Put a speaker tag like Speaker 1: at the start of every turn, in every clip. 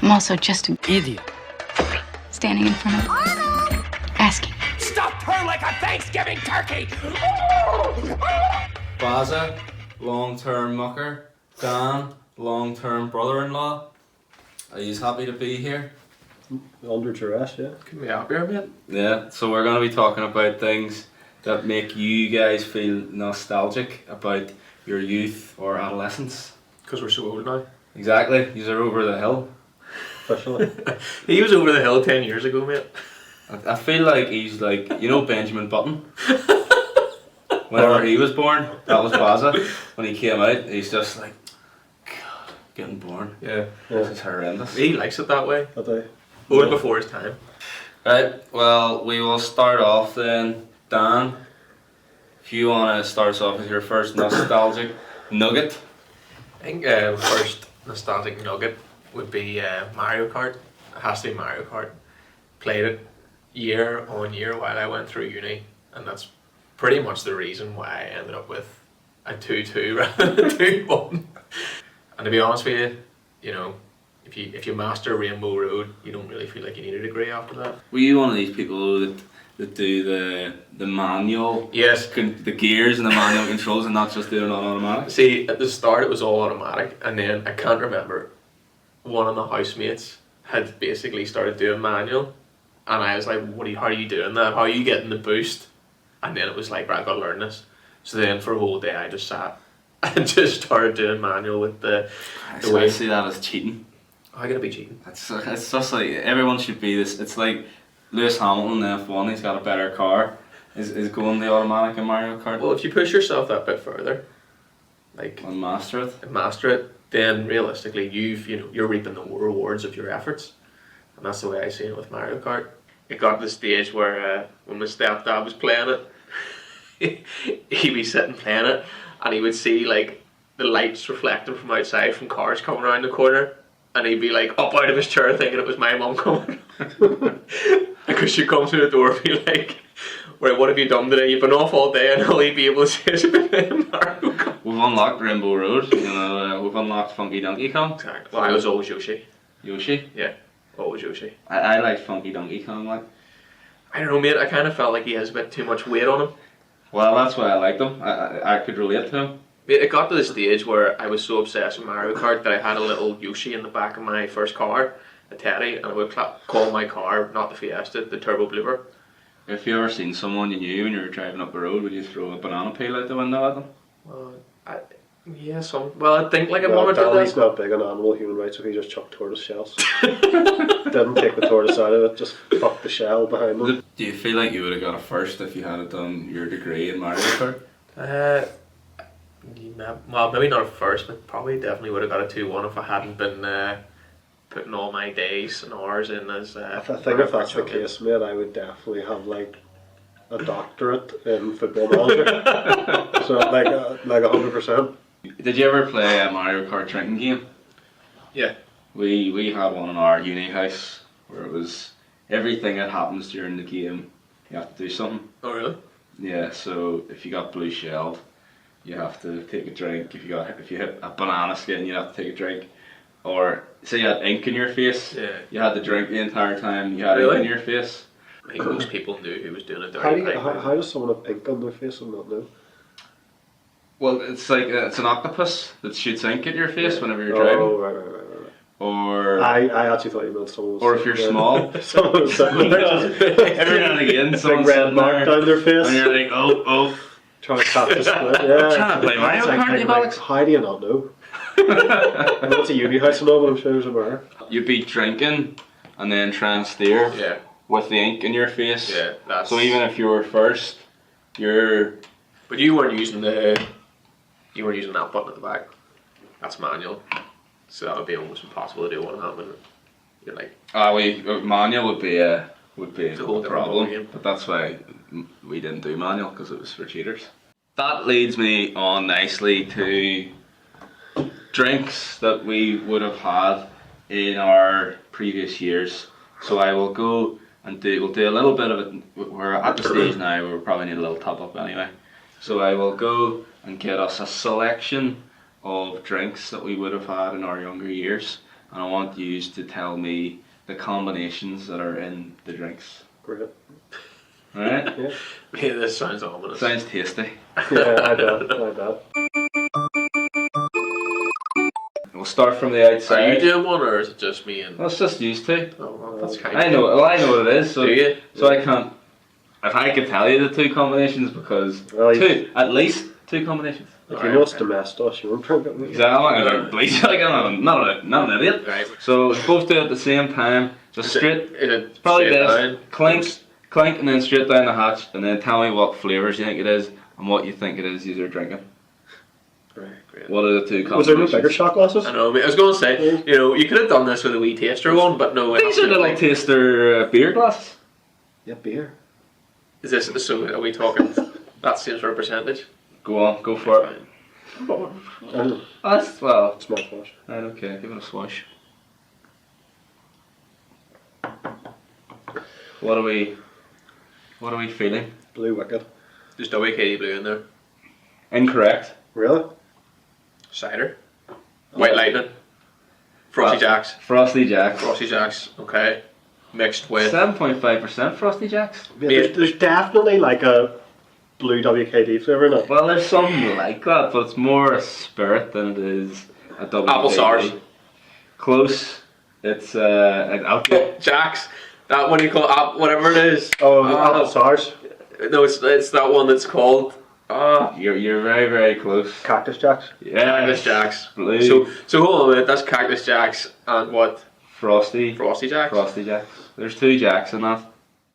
Speaker 1: I'm also just an
Speaker 2: Idiot.
Speaker 1: standing in front of asking.
Speaker 3: Stuffed her like a Thanksgiving turkey!
Speaker 4: Baza, long-term mucker. Dan, long-term brother-in-law. Are you happy to be here?
Speaker 5: Under duress, yeah.
Speaker 6: Couldn't be happier, mate.
Speaker 4: Yeah, so we're going to be talking about things that make you guys feel nostalgic about your youth or adolescence.
Speaker 6: Because we're so old now.
Speaker 4: Exactly, these are over the hill.
Speaker 5: Officially.
Speaker 6: He was over the hill 10 years ago, mate.
Speaker 4: I feel like he's like, you know, Benjamin Button? Whenever he was born, that was Baza. When he came out, he's just like, God, getting born.
Speaker 6: Yeah.
Speaker 4: This is horrendous.
Speaker 6: He likes it that way.
Speaker 5: I do.
Speaker 6: Old before his time.
Speaker 4: Right, well, we will start off then. Dan, if you want to start us off with your first nostalgic nugget.
Speaker 6: I think first nostalgic nugget would be Mario Kart. It has to be Mario Kart. Played it year on year while I went through uni, and that's pretty much the reason why I ended up with a 2-2 rather than a 2-1. And to be honest with you, you know, if you master Rainbow Road, you don't really feel like you need a degree after that.
Speaker 4: Were you one of these people that do the manual,
Speaker 6: Yes.
Speaker 4: the gears and the manual controls and not just do it on automatic?
Speaker 6: See, at the start it was all automatic, and then I can't remember, one of the housemates had basically started doing manual, and I was like, how are you doing that? How are you getting the boost? And then it was like, right, I've got to learn this. So then for a whole day I just sat and just started doing manual with the way.
Speaker 4: I see that as cheating.
Speaker 6: How can it be cheating?
Speaker 4: It's just like, everyone should be this. It's like Lewis Hamilton in F1, he's got a better car, is going the automatic in Mario Kart.
Speaker 6: Well, if you push yourself that bit further, like,
Speaker 4: And master it.
Speaker 6: and master it, then realistically you're reaping the rewards of your efforts. And that's the way I see it with Mario Kart. It got to the stage where when my stepdad was playing it, he'd be sitting playing it, and he would see like the lights reflecting from outside from cars coming around the corner, and he'd be like up out of his chair thinking it was my mum coming. Because she'd come through the door and be like, "Right, what have you done today? You've been off all day," and all he'd be able to say is Mario Kart.
Speaker 4: We've unlocked Rainbow Road, you know, we've unlocked Funky Donkey Kong.
Speaker 6: Exactly. Well, I was always Yoshi.
Speaker 4: Yoshi.
Speaker 6: Yeah, always Yoshi.
Speaker 4: I like Funky Donkey Kong, like.
Speaker 6: I don't know, mate. I kind of felt like he has a bit too much weight on him.
Speaker 4: Well, that's why I liked him. I could relate to him.
Speaker 6: Mate, it got to the stage where I was so obsessed with Mario Kart that I had a little Yoshi in the back of my first car, a Teddy, and I would call my car, not the Fiesta, the Turbo Blooper.
Speaker 4: If you ever seen someone you knew when you were driving up the road, would you throw a banana peel out the window at them?
Speaker 6: Well, I think like I
Speaker 5: Well,
Speaker 6: wanted to do
Speaker 5: Danny's
Speaker 6: that.
Speaker 5: not big on animal human rights, so he just chucked tortoise shells. Didn't take the tortoise out of it, just fucked the shell behind them.
Speaker 4: Do you feel like you would have got a first if you had done your degree in Mario Kart?
Speaker 6: Well, maybe not at first, but probably definitely would have got a 2-1 if I hadn't been putting all my days and hours in as.
Speaker 5: I think if that's the case, mate, I would definitely have like a doctorate in football manager. So like 100%.
Speaker 4: Did you ever play a Mario Kart drinking game?
Speaker 6: Yeah.
Speaker 4: We had one in our uni house where it was everything that happens during the game, you have to do something.
Speaker 6: Oh really?
Speaker 4: Yeah, so if you got blue shelled, you have to take a drink. If you hit a banana skin, you have to take a drink. Or say you had ink in your face,
Speaker 6: Yeah.
Speaker 4: you had to drink the entire time you had
Speaker 6: Really?
Speaker 4: ink in your face.
Speaker 6: I think most people knew who was doing it.
Speaker 5: How does someone have ink on their face and not know?
Speaker 4: Well, it's like it's an octopus that shoots ink at your face whenever you're driving.
Speaker 5: Oh, right.
Speaker 4: Or
Speaker 5: I actually thought you meant someone was
Speaker 4: or if you're small.
Speaker 5: someone was sitting there.
Speaker 4: Every now and again,
Speaker 5: Big
Speaker 4: someone's
Speaker 5: red
Speaker 4: sitting
Speaker 5: mark
Speaker 4: there,
Speaker 5: down their face.
Speaker 4: and you're like, oh.
Speaker 5: Trying to tap the split. Yeah.
Speaker 4: Trying to play Mario
Speaker 5: It's like,
Speaker 4: Kart, you bollocks.
Speaker 5: how do you not know? I know it's a uni house and all, but I'm sure there's a bar.
Speaker 4: You'd be drinking and then try and steer
Speaker 6: Yeah.
Speaker 4: with the ink in your face.
Speaker 6: Yeah. That's.
Speaker 4: So even if you were first, you're.
Speaker 6: But you weren't using that button at the back. That's manual. So that would be almost impossible to do one hand. You're like,
Speaker 4: Manual would be a
Speaker 6: It's a whole different
Speaker 4: problem,
Speaker 6: ballgame.
Speaker 4: but that's why we didn't do manual, because it was for cheaters. That leads me on nicely to drinks that we would have had in our previous years. So I will go and we'll do a little bit of it. We're at the stage now where we probably need a little top up anyway. So I will go and get us a selection of drinks that we would have had in our younger years, and I want you to tell me the combinations that are in the drinks.
Speaker 5: Great.
Speaker 4: Alright?
Speaker 5: Yeah.
Speaker 6: Yeah, this sounds ominous.
Speaker 4: Sounds tasty.
Speaker 5: Yeah, I bet.
Speaker 4: We'll start from the
Speaker 6: Are
Speaker 4: outside.
Speaker 6: you doing one, or is it just me and?
Speaker 4: Well, it's just used to.
Speaker 6: Oh, well, that's kind
Speaker 4: I know. Well, I know what it is. So,
Speaker 6: Do you?
Speaker 4: so I can't. If I could tell you the two combinations, because
Speaker 5: Well,
Speaker 4: at least two combinations.
Speaker 5: If you know it's domestos, you won't drink it.
Speaker 4: Exactly. I'm not gonna bleach like I'm not an idiot.
Speaker 6: Right.
Speaker 4: So let's both do it at the same time. Just straight.
Speaker 6: Is it
Speaker 4: Probably
Speaker 6: straight
Speaker 4: best.
Speaker 6: down?
Speaker 4: Clink, and then straight down the hatch, and then tell me what flavours you think it is and what you think it is you're drinking.
Speaker 6: Right, great.
Speaker 4: What are the two
Speaker 5: Was there
Speaker 4: combinations?
Speaker 5: no bigger shot glasses?
Speaker 6: I know. I was going to say, you know, you could have done this with a wee taster one, but no.
Speaker 4: These are little taster beer glasses.
Speaker 5: Yeah, beer.
Speaker 6: Is this so? Are we talking that same sort of percentage?
Speaker 4: Go on, go for it.
Speaker 5: I don't know.
Speaker 4: That's well.
Speaker 5: It's mouthwash.
Speaker 4: Right, okay, give it a swash. What are we feeling?
Speaker 5: Blue Wicked.
Speaker 6: Just a wee Katie Blue in there.
Speaker 4: Incorrect.
Speaker 5: Really?
Speaker 6: Cider. White Lightning. Frosty Jacks.
Speaker 4: Frosty Jacks.
Speaker 6: Frosty Jacks. Okay. Mixed with.
Speaker 4: 7.5% Frosty Jacks.
Speaker 5: Yeah, there's definitely like a blue WKD flavour in it.
Speaker 4: Well, there's something like that, but it's more a spirit than it is a double.
Speaker 6: Apple sours.
Speaker 4: Close. It's an alcohol.
Speaker 6: Jacks. That one you call whatever it is.
Speaker 5: Oh, apple sours.
Speaker 6: No, it's that one that's called.
Speaker 4: You're very, very close.
Speaker 5: Cactus Jacks.
Speaker 4: Yeah.
Speaker 6: Cactus Jacks.
Speaker 4: Blue.
Speaker 6: So hold on a minute. That's Cactus Jacks and what?
Speaker 4: Frosty.
Speaker 6: Frosty Jacks.
Speaker 4: Frosty Jacks. There's two Jacks in that.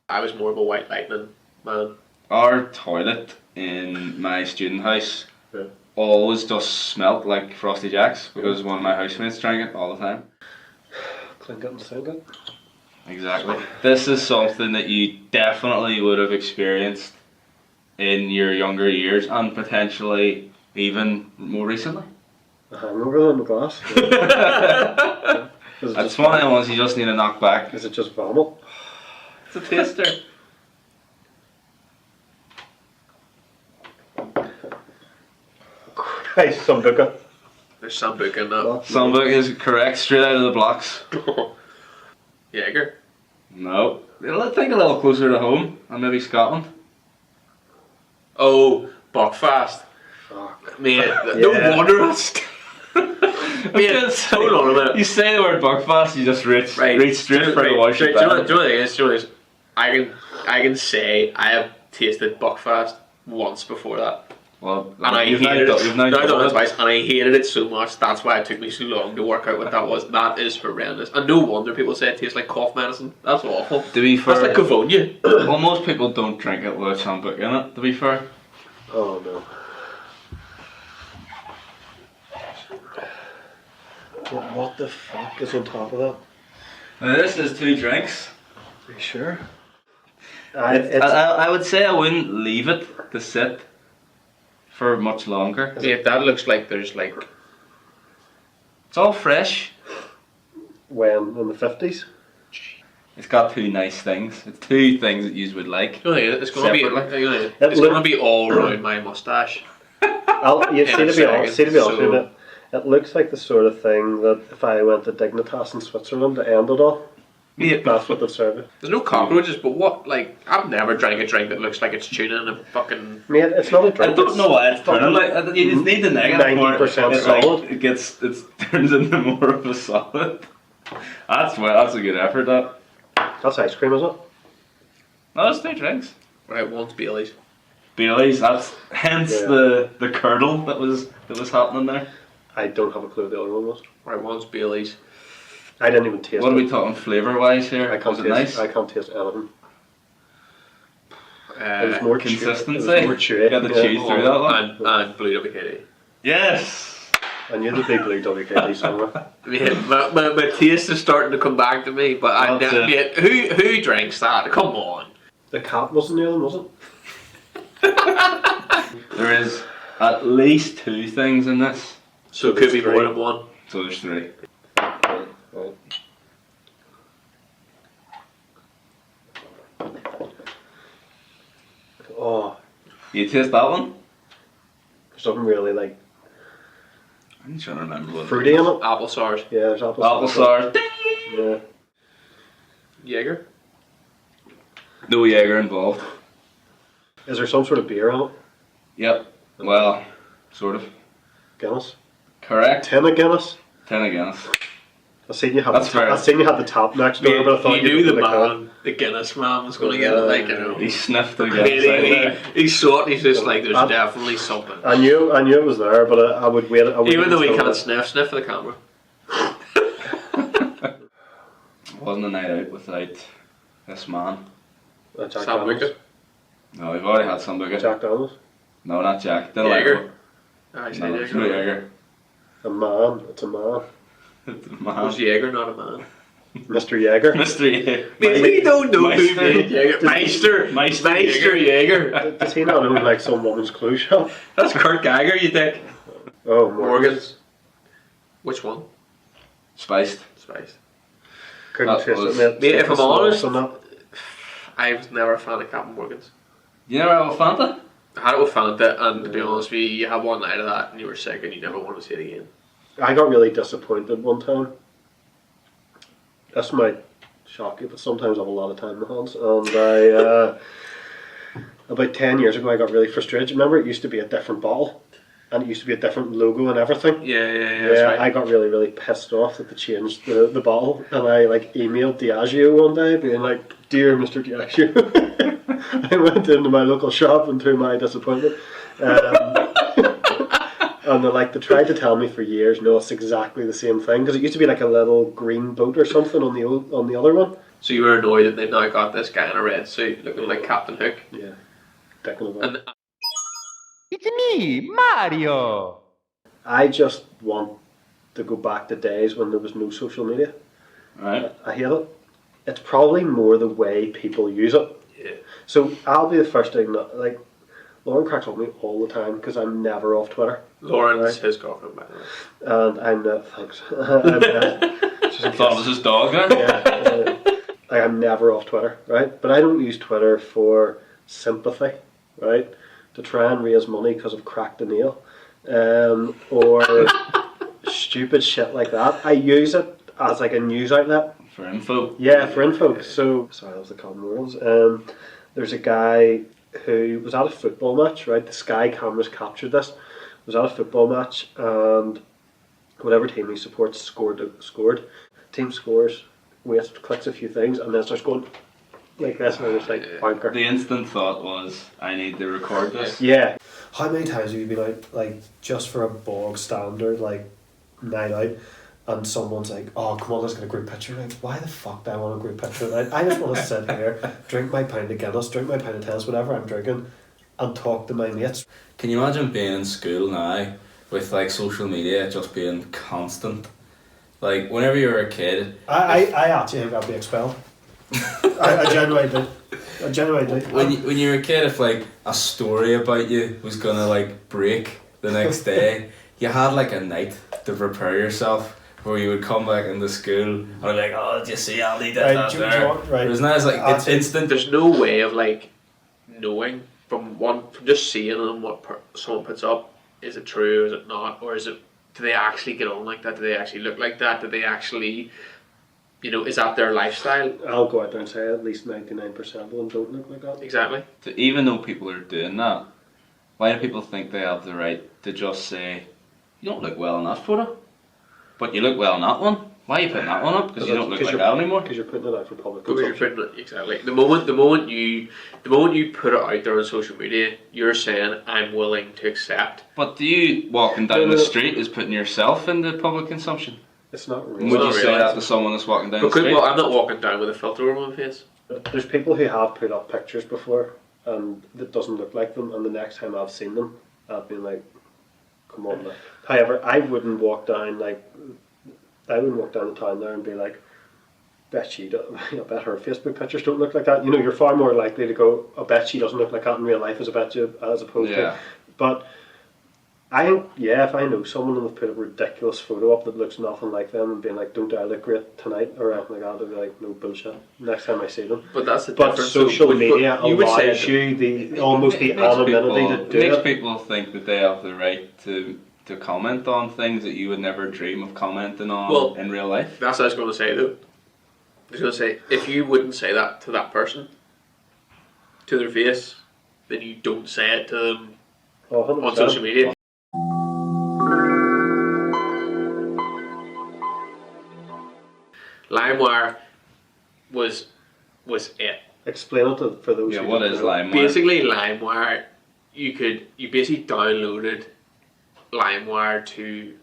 Speaker 6: I was more of a White Lightning man.
Speaker 4: Our toilet in my student house
Speaker 5: Yeah.
Speaker 4: always just smelt like Frosty Jacks because one of my housemates drank it all the time.
Speaker 5: Clink it and sink it.
Speaker 4: Exactly. This is something that you definitely would have experienced in your younger years and potentially even more recently.
Speaker 5: A hangover in the glass. Is it
Speaker 4: That's
Speaker 5: just
Speaker 4: one of the ones you just need to knock back.
Speaker 5: Is it just vomit?
Speaker 4: It's a taster.
Speaker 5: Hey, Sambuca.
Speaker 6: There's Sambuca in that.
Speaker 5: What?
Speaker 4: Sambuca is correct, straight out of the blocks.
Speaker 6: Jaeger.
Speaker 4: No. I think a little closer to home, and maybe Scotland.
Speaker 6: Oh, Buckfast.
Speaker 5: Fuck.
Speaker 6: Mate,
Speaker 5: Yeah.
Speaker 6: no wonder that's. Mate, hold on a minute.
Speaker 4: You say the word Buckfast, you just reach straight for the wash.
Speaker 6: Do you know what it is? Do you know what it is? I can say I have tasted Buckfast once before that.
Speaker 4: Well,
Speaker 6: And I
Speaker 4: you've
Speaker 6: hated
Speaker 4: now
Speaker 6: it.
Speaker 4: done
Speaker 6: Done it
Speaker 4: it.
Speaker 6: twice, and I hated it so much. That's why it took me so long to work out what that was. That is horrendous. And no wonder people say it tastes like cough medicine. That's awful.
Speaker 4: To be fair,
Speaker 6: That's like Cavonia.
Speaker 4: well, most people don't drink it with Sambuca in it, to be fair.
Speaker 5: Oh no. What the fuck is on top of that?
Speaker 4: Now, this is two drinks.
Speaker 5: Are you sure?
Speaker 4: I would say I wouldn't leave it to sit for much longer.
Speaker 6: Mate, that looks like there's like.
Speaker 4: It's all fresh.
Speaker 5: When in the 50s?
Speaker 4: It's got two nice things. It's two things that you would like.
Speaker 6: It's gonna be
Speaker 4: Separately.
Speaker 6: it's gonna be all around my mustache.
Speaker 5: You see, to be honest, with
Speaker 6: So-
Speaker 5: you, it looks like the sort of thing that if I went to Dignitas in Switzerland to end it all,
Speaker 4: Yeah.
Speaker 5: that's what they'd serve you.
Speaker 6: There's no cockroaches, but what? Like, I've never drank a drink that looks like it's tuna in a fucking.
Speaker 5: Mate, it's not a
Speaker 4: I
Speaker 5: drink.
Speaker 4: don't know why it's turning like. You just need the negative
Speaker 5: 90%
Speaker 4: It's like,
Speaker 5: solid.
Speaker 4: it turns into more of a solid. That's a good effort. That.
Speaker 5: That's ice cream, is it?
Speaker 4: No, it's two drinks.
Speaker 6: Right, one's Bailey's.
Speaker 4: Bailey's. That's hence
Speaker 5: Yeah.
Speaker 4: the curdle that was happening there.
Speaker 5: I don't have a clue what the other one was.
Speaker 6: Right, one's Bailey's.
Speaker 5: I didn't even taste
Speaker 4: What
Speaker 5: it.
Speaker 4: are we talking flavour wise here?
Speaker 5: I can't
Speaker 4: Was it
Speaker 5: taste.
Speaker 4: nice?
Speaker 5: I can't taste anything. It was more chewy.
Speaker 4: Consistency.
Speaker 5: It was more chewy.
Speaker 4: You had to chew through that one.
Speaker 6: And Blue WKD.
Speaker 4: Yes.
Speaker 5: And you're the big blue WKD somewhere.
Speaker 6: Mate, my taste is starting to come back to me, but I
Speaker 4: That's it.
Speaker 6: mate, who drinks that? Come on.
Speaker 5: The cat wasn't near them, was it?
Speaker 4: There is at least two things in this,
Speaker 6: So it could
Speaker 5: there's
Speaker 6: be
Speaker 5: three.
Speaker 6: more than one.
Speaker 4: so there's three.
Speaker 5: Right. Oh,
Speaker 4: You taste that one?
Speaker 5: There's something really like
Speaker 4: I'm trying to remember what
Speaker 5: fruity in it.
Speaker 6: Apple sours.
Speaker 5: Yeah, there's apple
Speaker 4: Applesauce.
Speaker 5: Yeah.
Speaker 6: Jaeger.
Speaker 4: No Jaeger involved.
Speaker 5: Is there some sort of beer in it?
Speaker 4: Yep. Well, sort of.
Speaker 5: Guinness.
Speaker 4: Correct.
Speaker 5: Tin of Guinness.
Speaker 4: 10 of Guinness.
Speaker 5: I seen you have.
Speaker 4: That's fair.
Speaker 5: I seen you had the top next door, but I thought
Speaker 6: He knew the
Speaker 5: the
Speaker 6: man, the Guinness man, was going to get it. Like, you know,
Speaker 4: He sniffed the
Speaker 6: he,
Speaker 4: Guinness.
Speaker 6: he saw it. He's just like, there's definitely something.
Speaker 5: I knew it was there, but I would wait.
Speaker 6: Even though he can't sniff for the camera.
Speaker 4: Wasn't a night out without this man.
Speaker 5: Jack
Speaker 6: Sam
Speaker 5: Daniels.
Speaker 6: Wicket.
Speaker 4: No, we've already had some bigger.
Speaker 5: Jack Daniels.
Speaker 4: No, not Jack. Didn't
Speaker 6: Jaeger.
Speaker 4: like it.
Speaker 6: I said
Speaker 4: No, it's no
Speaker 6: Jaeger.
Speaker 4: Jaeger.
Speaker 5: A man. It's a man.
Speaker 4: It's a
Speaker 6: Was
Speaker 4: man.
Speaker 6: Jaeger not a man?
Speaker 5: Mr. Jaeger.
Speaker 4: Mr. Jaeger.
Speaker 6: We don't know who
Speaker 4: Meister.
Speaker 6: made Jaeger. Meister Jaeger.
Speaker 5: Does he not own like some woman's clothes shop?
Speaker 6: That's Kurt Geiger, you think?
Speaker 5: Oh,
Speaker 6: Morgan's. Which one?
Speaker 4: Spiced.
Speaker 6: Spice.
Speaker 5: Couldn't
Speaker 4: That
Speaker 5: taste
Speaker 4: was-
Speaker 5: it, mate.
Speaker 6: Mate, if I'm honest-
Speaker 5: on that.
Speaker 6: I was never a fan of Captain Morgan's.
Speaker 4: You never have a Fanta?
Speaker 6: I had it with Fanta, and to be honest with you, you had one night of that, and you were sick, and you never want to see it again.
Speaker 5: I got really disappointed one time. This might shock you, but sometimes I have a lot of time in my hands. And about 10 years ago, I got really frustrated. Remember, it used to be a different bottle, and it used to be a different logo and everything.
Speaker 6: Yeah, that's right.
Speaker 5: I got really, really pissed off that they changed the bottle, and I like emailed Diageo one day, being like, "Dear Mr. Diageo," I went into my local shop, and to my disappointment, and they tried to tell me for years, no, it's exactly the same thing, because it used to be like a little green boat or something on the other one.
Speaker 6: So you were annoyed that they've now got this guy in a red suit looking like Captain Hook.
Speaker 5: Yeah, thinking about.
Speaker 6: And
Speaker 2: It's me, Mario!
Speaker 5: I just want to go back to days when there was no social media.
Speaker 4: Right.
Speaker 5: I hate it. It's probably more the way people use it.
Speaker 6: yeah.
Speaker 5: So I'll be the first to acknowledge, like, Lauren cracks up with me all the time because I'm never off Twitter.
Speaker 6: Lauren's
Speaker 5: Right.
Speaker 6: his girlfriend, by the way.
Speaker 5: And I'm not, thanks.
Speaker 4: I thought it was his dog then.
Speaker 5: I'm never off Twitter, right? But I don't use Twitter for sympathy, right? To try and raise money because I've cracked a nail. Or stupid shit like that. I use it as like a news outlet.
Speaker 4: For info.
Speaker 5: Yeah, for info. So, sorry, that was the common words. There's a guy who was at a football match, right? The Sky cameras captured this. Was at a football match, and whatever team he supports scored. Team scores, waits, clicks a few things, and then starts going like this, and it's like wanker.
Speaker 4: The instant thought was, I need to record this.
Speaker 5: Yeah. How many times have you been out, like, just for a bog standard, like, night out, and someone's like, "Oh, come on, let's get a group picture." Like, why the fuck do I want a group picture? I just want to sit here, drink my pint of Guinness, drink my pint of Tales, whatever I'm drinking, and talk to my mates.
Speaker 4: Can you imagine being in school now with like social media just being constant? Like whenever you were a kid.
Speaker 5: I actually think I'll be expelled. I genuinely do. I genuinely do.
Speaker 4: When you were a kid, if like a story about you was gonna like break the next day, you had like a night to prepare yourself. Where you would come back into school and be like, "Oh, did you see Ali did that there?"
Speaker 5: Right.
Speaker 4: Whereas now it's like it's instant.
Speaker 6: There's no way of like knowing from just seeing them what someone puts up. Is it true? Is it not? Or is it? Do they actually get on like that? Do they actually look like that? Do they actually, is that their lifestyle?
Speaker 5: I'll go out there and say at least 99% of them don't look like that.
Speaker 6: Exactly.
Speaker 4: Even though people are doing that, why do people think they have the right to just say, "You don't look well in that photo"? But you look well in that one. Why are you putting that one up? Because you don't look like that anymore.
Speaker 5: Because you're putting it out for public
Speaker 6: Because you're
Speaker 5: consumption.
Speaker 6: putting it, exactly. The moment you put it out there on social media, you're saying I'm willing to accept.
Speaker 4: But do you walking down the street is putting yourself into public consumption?
Speaker 5: It's not
Speaker 4: Would
Speaker 5: real.
Speaker 6: not
Speaker 4: you say
Speaker 6: really.
Speaker 4: that to someone that's walking down the
Speaker 6: Because
Speaker 4: street?
Speaker 6: well, I'm not walking down with a filter over my face.
Speaker 5: There's people who have put up pictures before and it doesn't look like them, and the next time I've seen them, I've been like, come on now. However, I wouldn't walk down the town there and be like, bet bet her Facebook pictures don't look like that. You're far more likely to go, I bet she doesn't look like that in real life as opposed
Speaker 4: Yeah.
Speaker 5: to. But I think, yeah, if I know someone and they've put a ridiculous photo up that looks nothing like them and being like, don't I look great tonight or anything like that, I'd be like, no bullshit, next time I see them.
Speaker 6: But that's the
Speaker 5: But
Speaker 6: difference.
Speaker 5: social
Speaker 6: So,
Speaker 5: media
Speaker 6: you would say
Speaker 5: allows you almost the anonymity to do
Speaker 4: makes
Speaker 5: it.
Speaker 4: people think that they have the right to comment on things that you would never dream of commenting on in real life.
Speaker 6: That's what I was going to say though. I was going to say, if you wouldn't say that to that person, to their face, then you don't say it to them
Speaker 5: Oh, 100%.
Speaker 6: on social media. LimeWire was it.
Speaker 5: Explain it for those
Speaker 4: Yeah,
Speaker 5: who
Speaker 4: what
Speaker 5: don't
Speaker 4: is
Speaker 5: know.
Speaker 4: LimeWire?
Speaker 6: Basically, LimeWire, you basically downloaded LimeWire to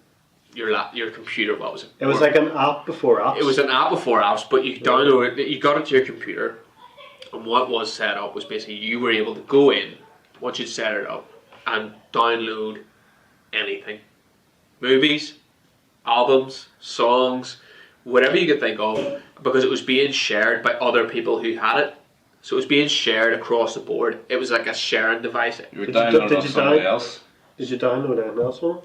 Speaker 6: your computer. What was it?
Speaker 5: It was like an app before apps.
Speaker 6: It was an app before apps, but you downloaded it. You got it to your computer, and what was set up was basically you were able to go in once you'd set it up and download anything, movies, albums, songs, whatever you could think of, because it was being shared by other people who had it. So it was being shared across the board. It was like a sharing device.
Speaker 4: You were downloading off somebody else.
Speaker 5: Did you download anything else one?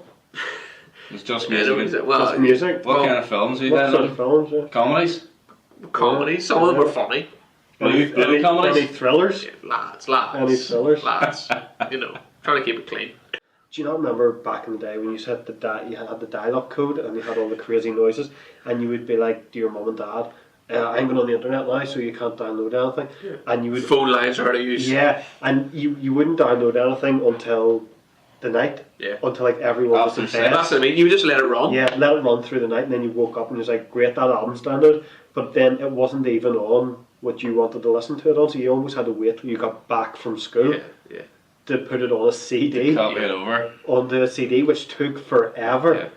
Speaker 4: It's just music.
Speaker 6: Well,
Speaker 5: Just music?
Speaker 4: What kind of films are you
Speaker 5: What sort of
Speaker 4: downloading?
Speaker 5: films? Yeah.
Speaker 4: Comedies?
Speaker 6: comedies. Some of them were funny.
Speaker 4: Blue comedies?
Speaker 5: Any thrillers?
Speaker 6: Yeah, lads.
Speaker 5: Any thrillers?
Speaker 6: Lads. Trying to keep it clean.
Speaker 5: Do you not remember back in the day when you said you had the dial-up code and you had all the crazy noises, and you would be like to your mum and dad, "I'm going on the internet now, so you can't download anything," and you would
Speaker 6: Phone lines are out of use.
Speaker 5: yeah, and you wouldn't download anything until the night, until like everyone was in bed.
Speaker 6: That's what I mean. You just let it run.
Speaker 5: Yeah, let it run through the night, and then you woke up and you was like, "Great, that album's downloaded," but then it wasn't even on what you wanted to listen to it on, so you almost had to wait till you got back from school.
Speaker 6: Yeah.
Speaker 5: To put it on a CD,
Speaker 4: Copy it over.
Speaker 5: onto a CD, which took forever.
Speaker 6: Yeah.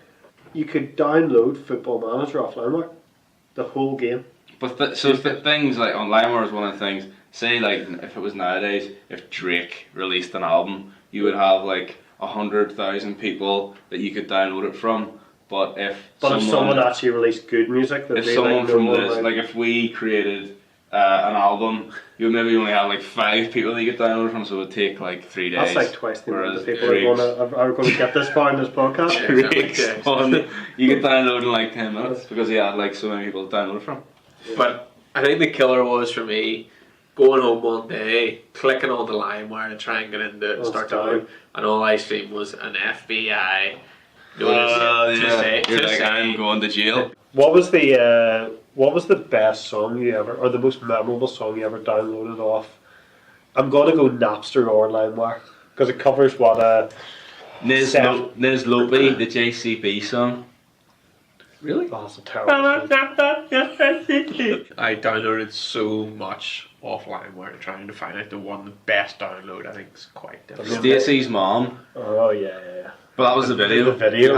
Speaker 5: You could download Football Manager off LimeWire, the whole game.
Speaker 4: But things like on LimeWire is one of the things. Say like if it was nowadays, if Drake released an album, you would have like 100,000 people that you could download it from. But if
Speaker 5: someone actually released good music, that
Speaker 4: if
Speaker 5: they
Speaker 4: someone
Speaker 5: like,
Speaker 4: from
Speaker 5: no
Speaker 4: this,
Speaker 5: one,
Speaker 4: like if we created an album, you would maybe only have like 5 people that you could download from, so it would take like 3 days.
Speaker 5: that's like twice the amount of people
Speaker 4: Drake's-
Speaker 5: are going to get this far in this podcast.
Speaker 4: Drake's one, you could download in like 10 minutes because he had like so many people to download from.
Speaker 6: But I think the killer was for me going home one day, clicking on the LimeWire to try and get into it and start downloading, and all I seen was an FBI notice to say,
Speaker 4: You're like, I'm going to jail.
Speaker 5: What was the best song you ever, or the most memorable song you ever downloaded off? I'm gonna go Napster or LimeWire because it covers what
Speaker 4: Niz Lopey, the JCB song.
Speaker 6: Really?
Speaker 5: Oh, it's a terrible song.
Speaker 6: I downloaded so much off LimeWire trying to find out the best download. I think it's quite difficult.
Speaker 4: Stacey's mom.
Speaker 5: Oh yeah.
Speaker 4: But that was the video.
Speaker 5: The video.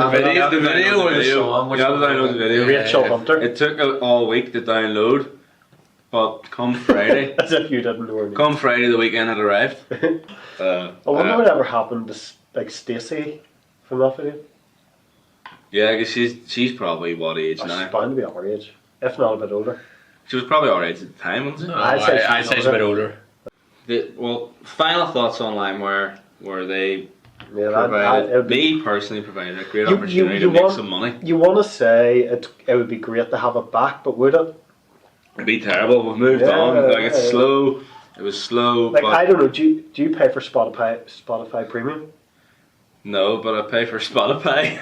Speaker 6: The video or the song?
Speaker 4: You have to download the video.
Speaker 5: Rachel Hunter.
Speaker 4: It took all week to download, but come Friday,
Speaker 5: As if you didn't know her name.
Speaker 4: come Friday the weekend had arrived.
Speaker 5: I wonder what ever happened to like Stacey from that video.
Speaker 4: Yeah, because she's probably what age
Speaker 5: Oh,
Speaker 4: now?
Speaker 5: she's bound to be our age, if not a bit older.
Speaker 4: She was probably our age at the time, wasn't she?
Speaker 6: I'd say she's a bit older.
Speaker 4: Well, final thoughts on LimeWire were they
Speaker 5: Yeah,
Speaker 4: provided, me personally provided a great opportunity to make some money.
Speaker 5: You want to say it would be great to have it back, but would it?
Speaker 4: It'd be terrible. We've moved on. Like it's slow. It was slow.
Speaker 5: Like
Speaker 4: but
Speaker 5: I don't know. Do you pay for Spotify Premium?
Speaker 4: no, but I pay for Spotify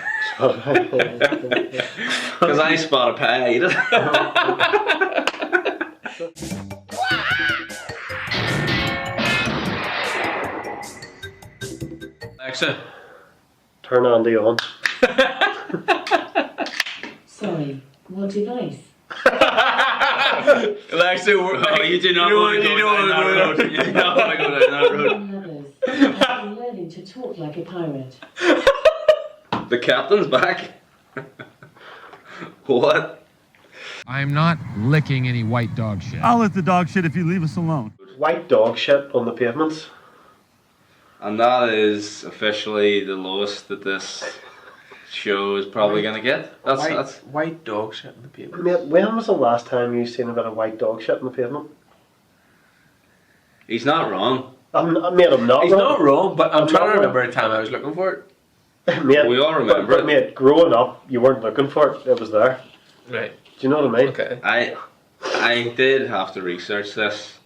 Speaker 4: because I Spotify. Alexa,
Speaker 5: Turn Andy on.
Speaker 7: Sorry, what device?
Speaker 4: Alexa, you do not want to go down that road. You do not want to go down that road.
Speaker 7: Others. I've been learning to talk like a pirate.
Speaker 4: The captain's back. What?
Speaker 8: I'm not licking any white dog shit.
Speaker 9: I'll let the dog shit if you leave us alone.
Speaker 5: White dog shit on the pavements.
Speaker 4: And that is officially the lowest that this show is probably going to get. That's
Speaker 6: White dog shit in the paper.
Speaker 5: Mate, when was the last time you seen a bit of white dog shit on the pavement?
Speaker 4: he's not wrong.
Speaker 5: I'm not
Speaker 6: He's
Speaker 5: wrong.
Speaker 6: not wrong, but I'm trying
Speaker 5: not
Speaker 6: to remember a time I was looking for it.
Speaker 5: Mate,
Speaker 4: We all remember
Speaker 5: but
Speaker 4: it.
Speaker 5: mate, growing up, you weren't looking for it. It was there.
Speaker 6: Right.
Speaker 5: Do you know what I mean?
Speaker 6: Okay.
Speaker 4: I did have to research this.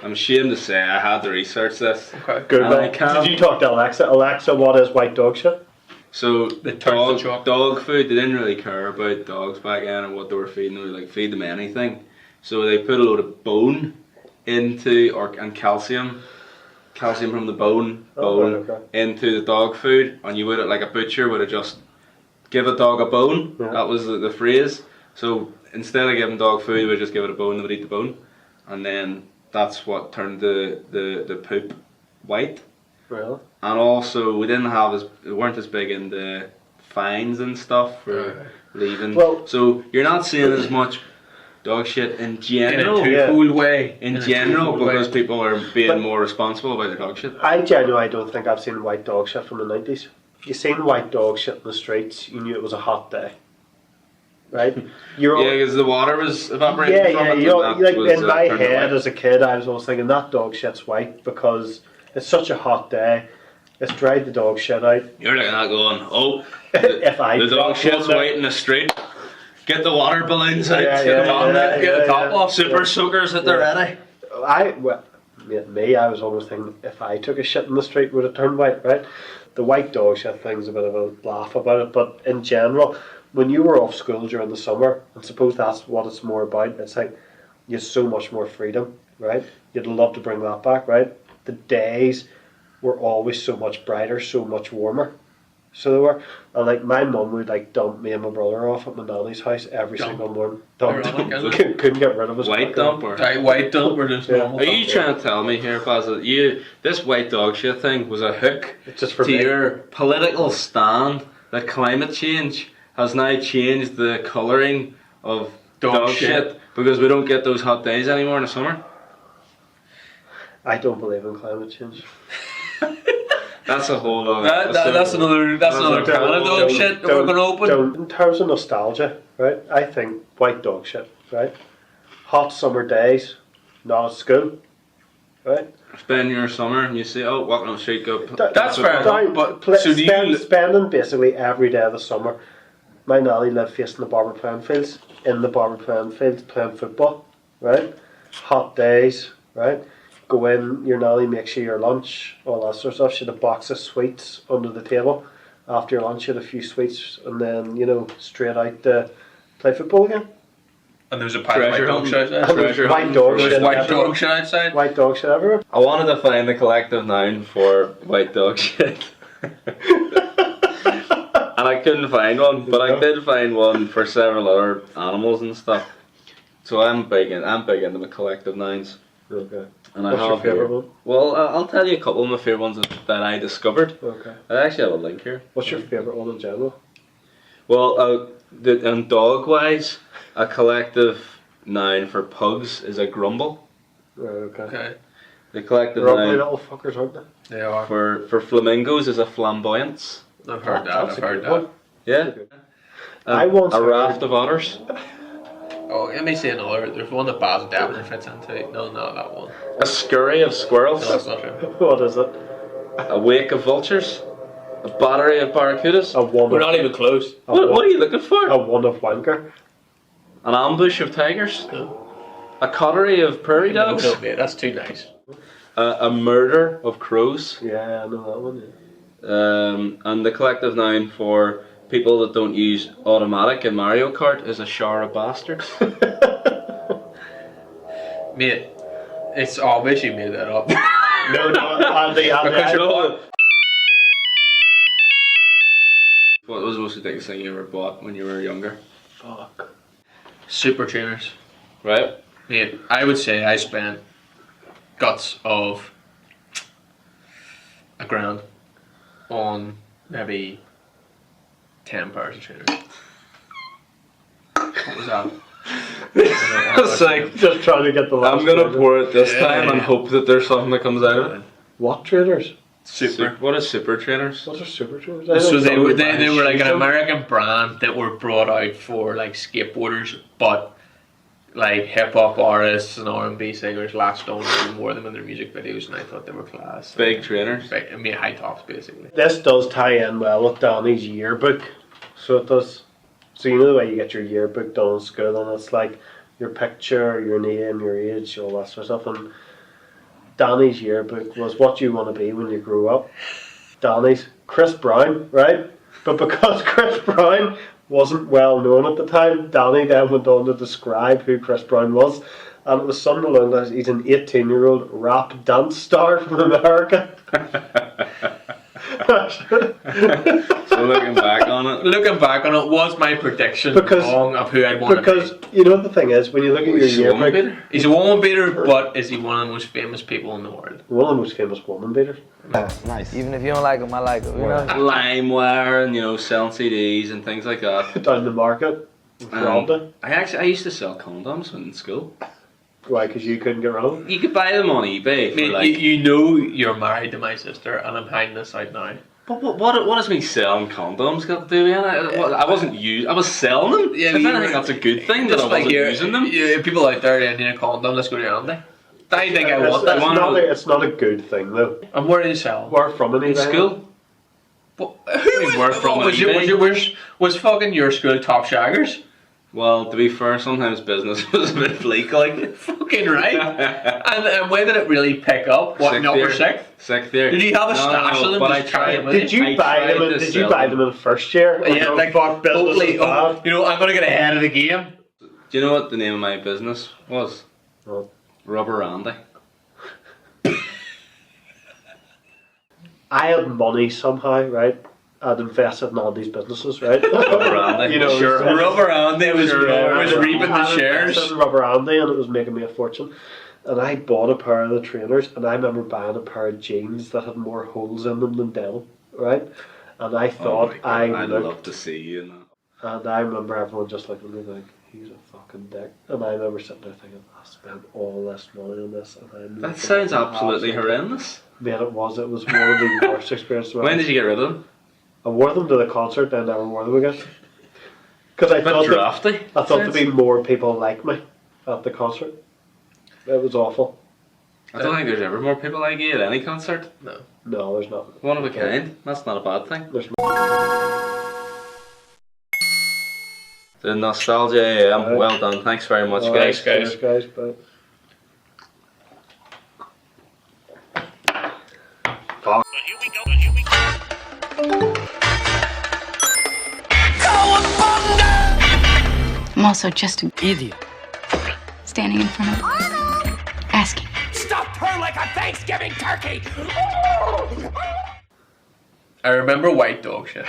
Speaker 4: I'm ashamed to say I had to research this.
Speaker 6: Okay.
Speaker 5: Good.
Speaker 4: And
Speaker 5: Well,
Speaker 4: I can't-
Speaker 5: did you talk to Alexa? Alexa, what is white dog shit?
Speaker 4: So
Speaker 6: The turf and chalk.
Speaker 4: dog food, they didn't really care about dogs back then and what they were feeding them. Like feed them anything. So they put a load of bone into and calcium from the bone
Speaker 5: Right, okay.
Speaker 4: into the dog food, and you would like a butcher would have just give a dog a bone.
Speaker 5: Yeah.
Speaker 4: That was the phrase. So instead of giving dog food, they would just give it a bone. They would eat the bone, and then that's what turned the poop white.
Speaker 5: Really?
Speaker 4: And also, we weren't as big into fines and stuff for leaving.
Speaker 5: Well-
Speaker 4: so you're not seeing as much dog shit in
Speaker 6: In
Speaker 4: general.
Speaker 6: a twofold way.
Speaker 4: In general,
Speaker 6: twofold way.
Speaker 4: because people are being
Speaker 5: But-
Speaker 4: more responsible about their dog shit.
Speaker 5: I genuinely don't think I've seen white dog shit from the 90s. You seen white dog shit in the streets, you knew it was a hot day. Right? You're all,
Speaker 4: Yeah, because the water was evaporating
Speaker 5: yeah,
Speaker 4: from
Speaker 5: yeah.
Speaker 4: it.
Speaker 5: You know,
Speaker 4: and that
Speaker 5: like
Speaker 4: was,
Speaker 5: in my
Speaker 4: turned it
Speaker 5: head
Speaker 4: white.
Speaker 5: as a kid, I was always thinking that dog shit's white because it's such a hot day. It's dried the dog shit out.
Speaker 4: You're looking at going, oh,
Speaker 5: If I
Speaker 4: the dog
Speaker 5: dropped
Speaker 4: shit's
Speaker 5: one there-
Speaker 4: white in the street. Get the water balloons out.
Speaker 5: Yeah,
Speaker 4: get
Speaker 5: yeah,
Speaker 4: on
Speaker 5: yeah,
Speaker 4: it. Get
Speaker 5: yeah,
Speaker 4: the top
Speaker 5: yeah.
Speaker 4: off. Super
Speaker 5: Yeah.
Speaker 4: soakers at the ready.
Speaker 5: I was always thinking if I took a shit in the street, would it turn white, right? The white dog shit thing's a bit of a laugh about it, but in general, when you were off school during the summer, I suppose that's what it's more about. It's like you have so much more freedom, right? You'd love to bring that back, right? The days were always so much brighter, so much warmer. So they were, and like my mum would like dump me and my brother off at my nanny's house every
Speaker 6: Dump.
Speaker 5: single morning.
Speaker 6: Ironic, isn't it?
Speaker 5: Couldn't get rid of us.
Speaker 4: White dump or?
Speaker 6: Right, white dump or just
Speaker 5: Yeah.
Speaker 6: normal
Speaker 4: Are you
Speaker 6: dump?
Speaker 4: trying to tell me here, Baz, that this white dog shit thing was a hook
Speaker 5: It's just for
Speaker 4: to
Speaker 5: me.
Speaker 4: your political stand that climate change has now changed the colouring of dog shit because we don't get those hot days anymore in the summer?
Speaker 5: I don't believe in climate change.
Speaker 4: That's a whole other.
Speaker 6: That's another can of dog shit that we're going to open.
Speaker 5: In terms of nostalgia, right? I think white dog shit, right? Hot summer days, not at school, right?
Speaker 4: Spend your summer and you say, oh, walking on the street, go.
Speaker 6: That's fair enough, but so do you...
Speaker 5: Spending basically every day of the summer. My nanny lived facing the barber playing fields, in the barber playing fields, playing football, right? Hot days, right? Go in, your nanny makes you your lunch, all that sort of stuff. She had a box of sweets under the table. After your lunch, you had a few sweets, and then, straight out to play football again.
Speaker 6: And there's a pile of white dog shit outside.
Speaker 5: And there's white dog
Speaker 6: There's
Speaker 5: shit
Speaker 6: white
Speaker 5: everywhere.
Speaker 6: dog shit outside.
Speaker 5: White dog shit everywhere.
Speaker 4: I wanted to find the collective noun for white dog shit. And I couldn't find one, but I did find one for several other animals and stuff. So I'm big into the collective nouns.
Speaker 5: Okay.
Speaker 4: And I
Speaker 5: What's your
Speaker 4: have here-
Speaker 5: favourite one?
Speaker 4: Well, I'll tell you a couple of my favourite ones that I discovered.
Speaker 5: Okay.
Speaker 4: I actually have a link here.
Speaker 5: What's your favourite one in general?
Speaker 4: Well, dog wise, a collective noun for pugs is a grumble.
Speaker 5: Right, okay.
Speaker 6: Okay.
Speaker 4: The collective
Speaker 5: They're ugly
Speaker 4: noun
Speaker 5: little fuckers, aren't they?
Speaker 6: They are.
Speaker 4: for flamingos is a flamboyance.
Speaker 6: I've heard that.
Speaker 5: That's
Speaker 6: I've
Speaker 5: a
Speaker 6: heard
Speaker 5: good
Speaker 6: that.
Speaker 5: one.
Speaker 4: Yeah.
Speaker 5: I once
Speaker 4: a
Speaker 5: heard-
Speaker 4: raft of otters.
Speaker 6: Oh, let me see another. There's one that Baz definitely fits into. No, not that one.
Speaker 4: A scurry of squirrels.
Speaker 6: No, that's not true.
Speaker 5: What is it?
Speaker 4: A wake of vultures. A battery of barracudas.
Speaker 5: A one.
Speaker 6: We're
Speaker 5: of,
Speaker 6: not even close.
Speaker 5: a
Speaker 4: What
Speaker 5: one,
Speaker 4: are you looking for?
Speaker 5: a one of wanker.
Speaker 4: An ambush of tigers.
Speaker 6: No.
Speaker 4: A coterie of prairie dogs.
Speaker 6: No, mate, that's too nice.
Speaker 4: A murder of crows.
Speaker 5: Yeah, I know that one. Yeah.
Speaker 4: And the collective noun for people that don't use automatic in Mario Kart is a shower of bastards.
Speaker 6: Mate, it's obvious you made that up.
Speaker 5: No, Andy,
Speaker 6: Because you're
Speaker 4: What was the most ridiculous thing you ever bought when you were younger?
Speaker 5: Fuck.
Speaker 6: super trainers.
Speaker 4: Right?
Speaker 6: Mate, I would say I spent guts of £1,000 on maybe 10 pairs of trainers. What was that?
Speaker 4: It's like,
Speaker 5: Just trying to get the last
Speaker 4: I'm gonna
Speaker 5: one.
Speaker 4: pour it this
Speaker 6: Yeah,
Speaker 4: time and
Speaker 6: yeah.
Speaker 4: hope that there's something that comes out of it.
Speaker 5: What trainers?
Speaker 6: Super.
Speaker 4: What is super trainers?
Speaker 5: What are super trainers?
Speaker 6: So they were
Speaker 5: they
Speaker 6: like an American brand that were brought out for like skateboarders, but like hip hop artists and R&B singers latched on to more of them in their music videos, and I thought they were class.
Speaker 4: Big trainers.
Speaker 6: I mean, high tops basically.
Speaker 5: This does tie in well with Danny's yearbook, so it does. So you know the way you get your yearbook done in school, and it's like your picture, your name, your age, all that sort of stuff. And Danny's yearbook was what you want to be when you grow up. Danny's Chris Brown, right? But because Chris Brown wasn't well known at the time, Danny then went on to describe who Chris Brown was, and it was something along that he's an 18-year-old rap dance star from America.
Speaker 4: So looking back on it,
Speaker 6: was my prediction
Speaker 5: Because-
Speaker 6: wrong of who I'd want to
Speaker 5: Because
Speaker 6: be.
Speaker 5: you know what the thing is, when you look at your
Speaker 4: he's a woman
Speaker 5: yearbook,
Speaker 4: beater.
Speaker 6: He's a woman beater, but is he one of the most famous people in the world?
Speaker 5: one of the most famous woman beaters.
Speaker 10: Nice. Even if you don't like them, I like them. You know?
Speaker 4: LimeWire and selling CDs and things like that.
Speaker 5: Down the market, with Rhonda.
Speaker 4: I used to sell condoms when in school.
Speaker 5: Why? Because you couldn't get rid of them?
Speaker 4: You could buy them on eBay.
Speaker 6: I
Speaker 4: For
Speaker 6: mean,
Speaker 4: like,
Speaker 6: you know you're married to my sister, and I'm hiding this out now.
Speaker 4: but what has me selling condoms got to do with it? I wasn't I was selling them.
Speaker 6: Yeah,
Speaker 4: If
Speaker 6: but you
Speaker 4: anything,
Speaker 6: were-
Speaker 4: that's a good thing that I
Speaker 6: Just like
Speaker 4: wasn't
Speaker 6: you're
Speaker 4: using them.
Speaker 6: Yeah, people out there that need a condom, let's go to Andy. I think I want that.
Speaker 5: It's not a good thing though.
Speaker 6: And where do you sell?
Speaker 5: We're from an
Speaker 4: In
Speaker 5: eBay.
Speaker 4: school.
Speaker 6: Who was fucking your school top shaggers?
Speaker 4: Well, to be fair, sometimes business was a bit bleak, like.
Speaker 6: Fucking right. and when did it really pick up? What, number sixth?
Speaker 4: Sixth year.
Speaker 6: Did you have a stash of them?
Speaker 4: But I
Speaker 6: Just carry
Speaker 4: tried.
Speaker 6: them
Speaker 5: Did you
Speaker 4: I
Speaker 5: buy
Speaker 4: tried
Speaker 5: them?
Speaker 4: to
Speaker 5: Did you
Speaker 4: sell
Speaker 5: buy
Speaker 4: them.
Speaker 5: them in first year?
Speaker 6: Yeah, like
Speaker 5: fuck business
Speaker 6: totally.
Speaker 5: is bad.
Speaker 6: I'm gonna get ahead of the game.
Speaker 4: Do you know what the name of my business was?
Speaker 5: What?
Speaker 4: Rubber Andy.
Speaker 5: I had money somehow, right? I'd invested in Andy's businesses, right?
Speaker 4: Rubber Andy.
Speaker 5: You know,
Speaker 6: Sure.
Speaker 5: so-
Speaker 6: Rubber Andy was reaping the
Speaker 5: I
Speaker 6: shares.
Speaker 5: invested in Rubber Andy, and it was making me a fortune. And I bought a pair of the trainers, and I remember buying a pair of jeans that had more holes in them than denim, right? And I thought
Speaker 4: I'd
Speaker 5: looked,
Speaker 4: love to see you in that.
Speaker 5: and I remember everyone just looking at me like, he's a fucking dick. And I remember sitting there thinking, I spent all this money on this, and I'm
Speaker 4: That
Speaker 5: looking
Speaker 4: sounds
Speaker 5: at
Speaker 4: absolutely
Speaker 5: absolutely-
Speaker 4: horrendous.
Speaker 5: Man, it was one of the worst experiences.
Speaker 4: When did you get rid of them?
Speaker 5: I wore them to the concert, then I never wore them again. Because I
Speaker 4: A bit
Speaker 5: thought
Speaker 4: drafty.
Speaker 5: I thought there'd be more people like me at the concert. It was awful.
Speaker 4: I don't think there's ever more people like you at any concert.
Speaker 5: No, there's not.
Speaker 4: One of a kind. That's not a bad thing.
Speaker 5: There's not.
Speaker 4: The Nostalgia AM.
Speaker 5: Right.
Speaker 4: Well done. Thanks very much,
Speaker 5: All
Speaker 4: guys.
Speaker 5: right, cheers, guys. Bye.
Speaker 1: I'm also just an idiot. Standing in front of asking.
Speaker 3: Stuffed her like a Thanksgiving turkey!
Speaker 6: I remember white dog shit.